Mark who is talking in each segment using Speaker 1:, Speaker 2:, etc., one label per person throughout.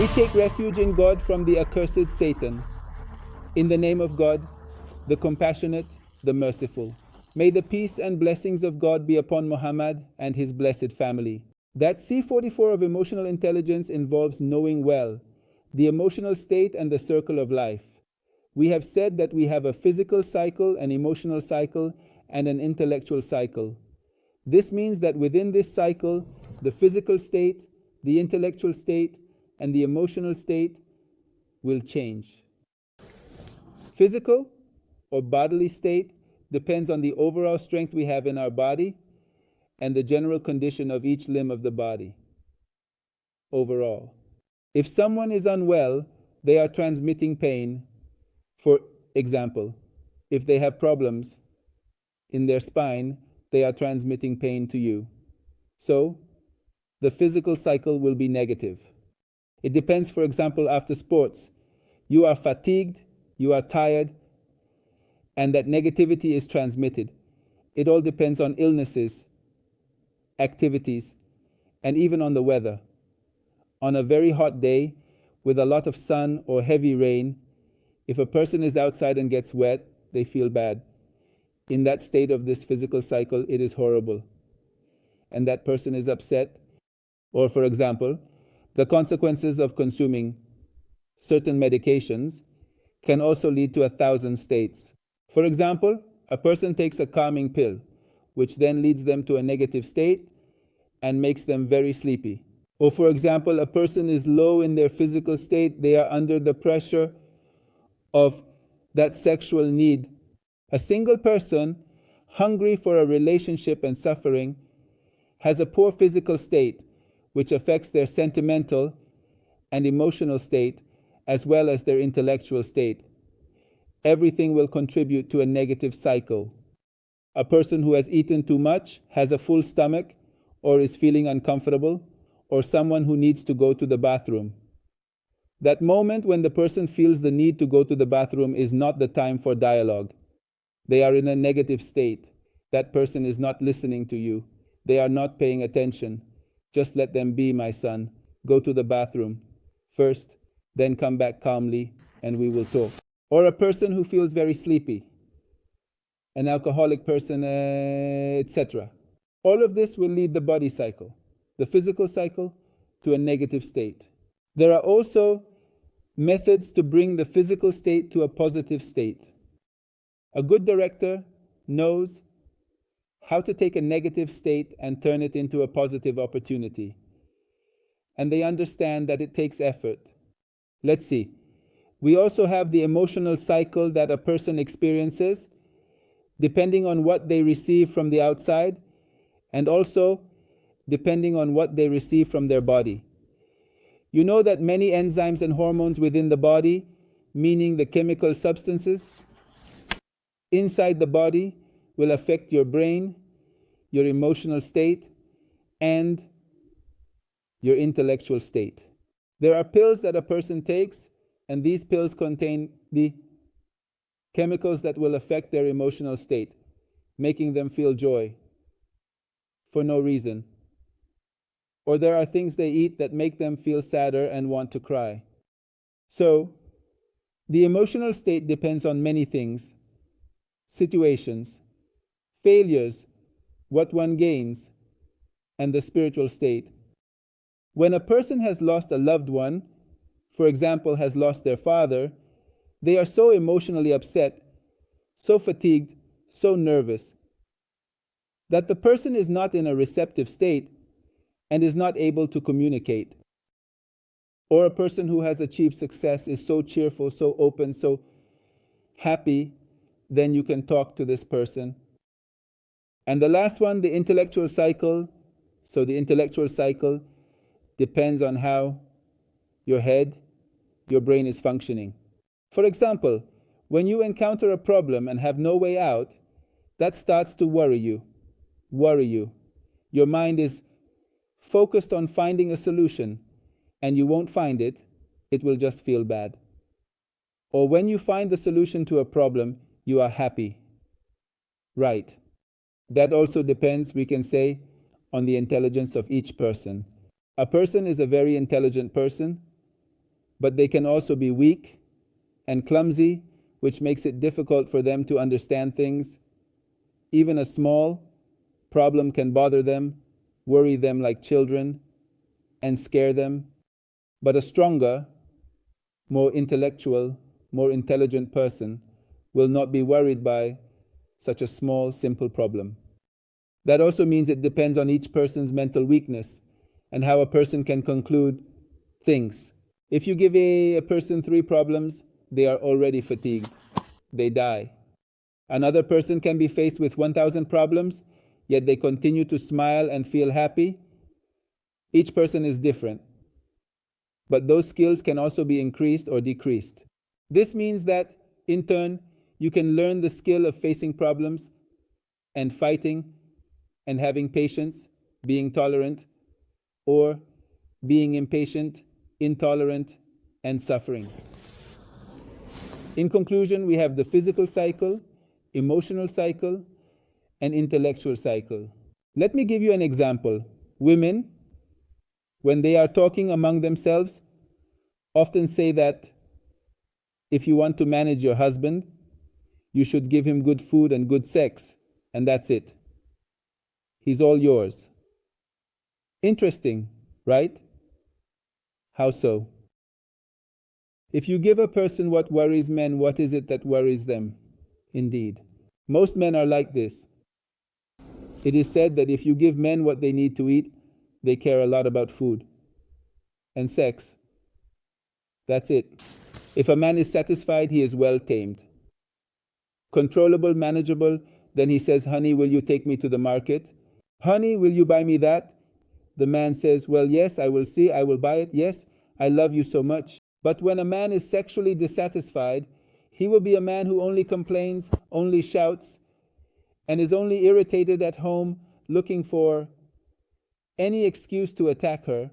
Speaker 1: We take refuge in God from the accursed Satan. In the name of God, the compassionate, the merciful. May the peace and blessings of God be upon Muhammad and his blessed family. That C44 of emotional intelligence involves knowing well the emotional state and the circle of life. We have said that we have a physical cycle, an emotional cycle, and an intellectual cycle. This means that within this cycle, the physical state, the intellectual state, and the emotional state will change. Physical or bodily state depends on the overall strength we have in our body and the general condition of each limb of the body. Overall. If someone is unwell, they are transmitting pain. For example, if they have problems in their spine, they are transmitting pain to you. So, the physical cycle will be negative. It depends, for example, after sports. You are fatigued, you are tired, and that negativity is transmitted. It all depends on illnesses, activities, and even on the weather. On a very hot day, with a lot of sun or heavy rain, if a person is outside and gets wet, they feel bad. In that state of this physical cycle, it is horrible. And that person is upset. Or, for example, the consequences of consuming certain medications can also lead to 1,000 states. For example, a person takes a calming pill, which then leads them to a negative state and makes them very sleepy. Or, for example, a person is low in their physical state, they are under the pressure of that sexual need. A single person, hungry for a relationship and suffering, has a poor physical state, which affects their sentimental and emotional state, as well as their intellectual state. Everything will contribute to a negative cycle. A person who has eaten too much, has a full stomach, or is feeling uncomfortable, or someone who needs to go to the bathroom. That moment when the person feels the need to go to the bathroom is not the time for dialogue. They are in a negative state. That person is not listening to you. They are not paying attention. Just let them be, my son. Go to the bathroom first, then come back calmly, and we will talk. Or a person who feels very sleepy, an alcoholic person, etc. All of this will lead the body cycle, the physical cycle, to a negative state. There are also methods to bring the physical state to a positive state. A good director knows how to take a negative state and turn it into a positive opportunity. And they understand that it takes effort. Let's see. We also have the emotional cycle that a person experiences depending on what they receive from the outside and also depending on what they receive from their body. You know that many enzymes and hormones within the body, meaning the chemical substances inside the body, will affect your brain, your emotional state, and your intellectual state. There are pills that a person takes, and these pills contain the chemicals that will affect their emotional state, making them feel joy for no reason. Or there are things they eat that make them feel sadder and want to cry. So, the emotional state depends on many things: situations, failures, what one gains, and the spiritual state. When a person has lost a loved one, for example, has lost their father, they are so emotionally upset, so fatigued, so nervous, that the person is not in a receptive state and is not able to communicate. Or a person who has achieved success is so cheerful, so open, so happy, then you can talk to this person. And the last one, the intellectual cycle. So the intellectual cycle depends on how your head, your brain is functioning. For example, when you encounter a problem and have no way out, that starts to worry you. Your mind is focused on finding a solution, and you won't find it, it will just feel bad. Or when you find the solution to a problem, you are happy. Right. That also depends, we can say, on the intelligence of each person. A person is a very intelligent person, but they can also be weak and clumsy, which makes it difficult for them to understand things. Even a small problem can bother them, worry them like children, and scare them. But a stronger, more intellectual, more intelligent person will not be worried by such a small, simple problem. That also means it depends on each person's mental weakness and how a person can conclude things. If you give a person 3 problems, they are already fatigued. They die. Another person can be faced with 1,000 problems, yet they continue to smile and feel happy. Each person is different, but those skills can also be increased or decreased. This means that, in turn, you can learn the skill of facing problems and fighting and having patience, being tolerant, or being impatient, intolerant, and suffering. In conclusion, we have the physical cycle, emotional cycle, and intellectual cycle. Let me give you an example. Women, when they are talking among themselves, often say that if you want to manage your husband, you should give him good food and good sex, and that's it. He's all yours. Interesting, right? How so? If you give a person what worries men, what is it that worries them? Indeed. Most men are like this. It is said that if you give men what they need to eat, they care a lot about food and sex. That's it. If a man is satisfied, he is well tamed. Controllable, manageable, then he says, honey, will you take me to the market? Honey, will you buy me that? The man says, well, yes, I will see, I will buy it. Yes, I love you so much. But when a man is sexually dissatisfied, he will be a man who only complains, only shouts, and is only irritated at home, looking for any excuse to attack her.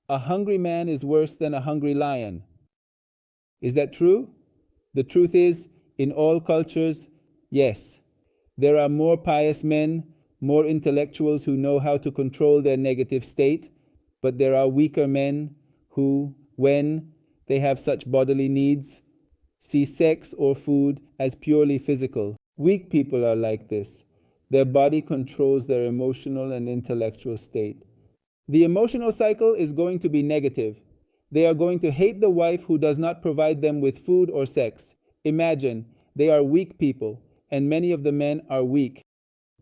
Speaker 1: A hungry man is worse than a hungry lion. Is that true? The truth is, in all cultures, yes. There are more pious men, more intellectuals who know how to control their negative state, but there are weaker men who, when they have such bodily needs, see sex or food as purely physical. Weak people are like this. Their body controls their emotional and intellectual state. The emotional cycle is going to be negative. They are going to hate the wife who does not provide them with food or sex. Imagine, they are weak people, and many of the men are weak.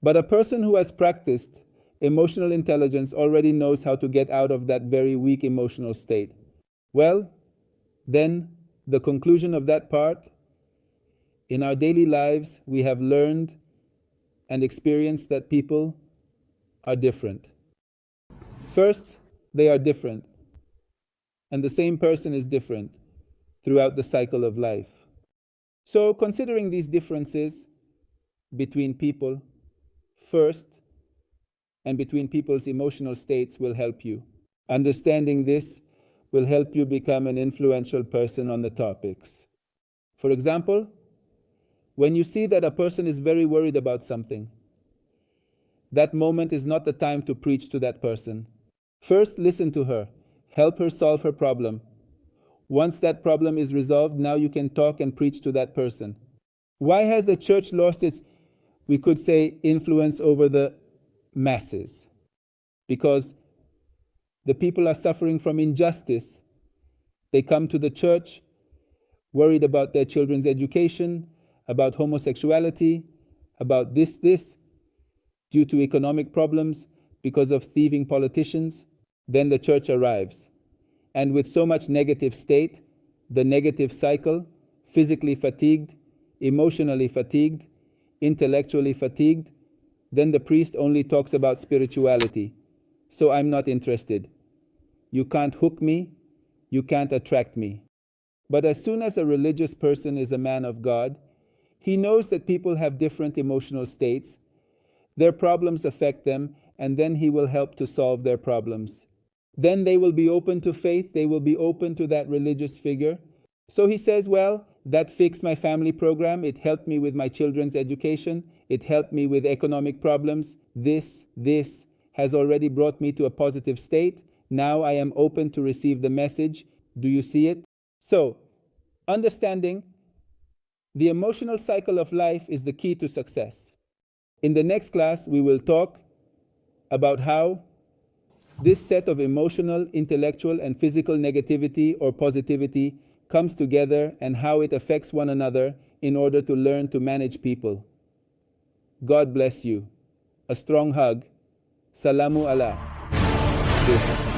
Speaker 1: But a person who has practiced emotional intelligence already knows how to get out of that very weak emotional state. Well, then, the conclusion of that part, in our daily lives, we have learned and experienced that people are different. First, they are different, and the same person is different throughout the cycle of life. So, considering these differences between people, first, and between people's emotional states will help you. Understanding this will help you become an influential person on the topics. For example, when you see that a person is very worried about something, that moment is not the time to preach to that person. First, listen to her. Help her solve her problem. Once that problem is resolved, now you can talk and preach to that person. Why has the church lost its, we could say, influence over the masses? Because the people are suffering from injustice. They come to the church worried about their children's education, about homosexuality, about this, due to economic problems, because of thieving politicians. Then the church arrives. And with so much negative state, the negative cycle, physically fatigued, emotionally fatigued, intellectually fatigued, then the priest only talks about spirituality. So I'm not interested. You can't hook me, you can't attract me. But as soon as a religious person is a man of God, he knows that people have different emotional states, their problems affect them, and then he will help to solve their problems. Then they will be open to faith, they will be open to that religious figure. So he says, well, that fixed my family program, it helped me with my children's education, it helped me with economic problems. This has already brought me to a positive state. Now I am open to receive the message. Do you see it? So, understanding the emotional cycle of life is the key to success. In the next class, we will talk about how this set of emotional, intellectual, and physical negativity or positivity comes together and how it affects one another in order to learn to manage people. God bless you. A strong hug. Salamu Allah. This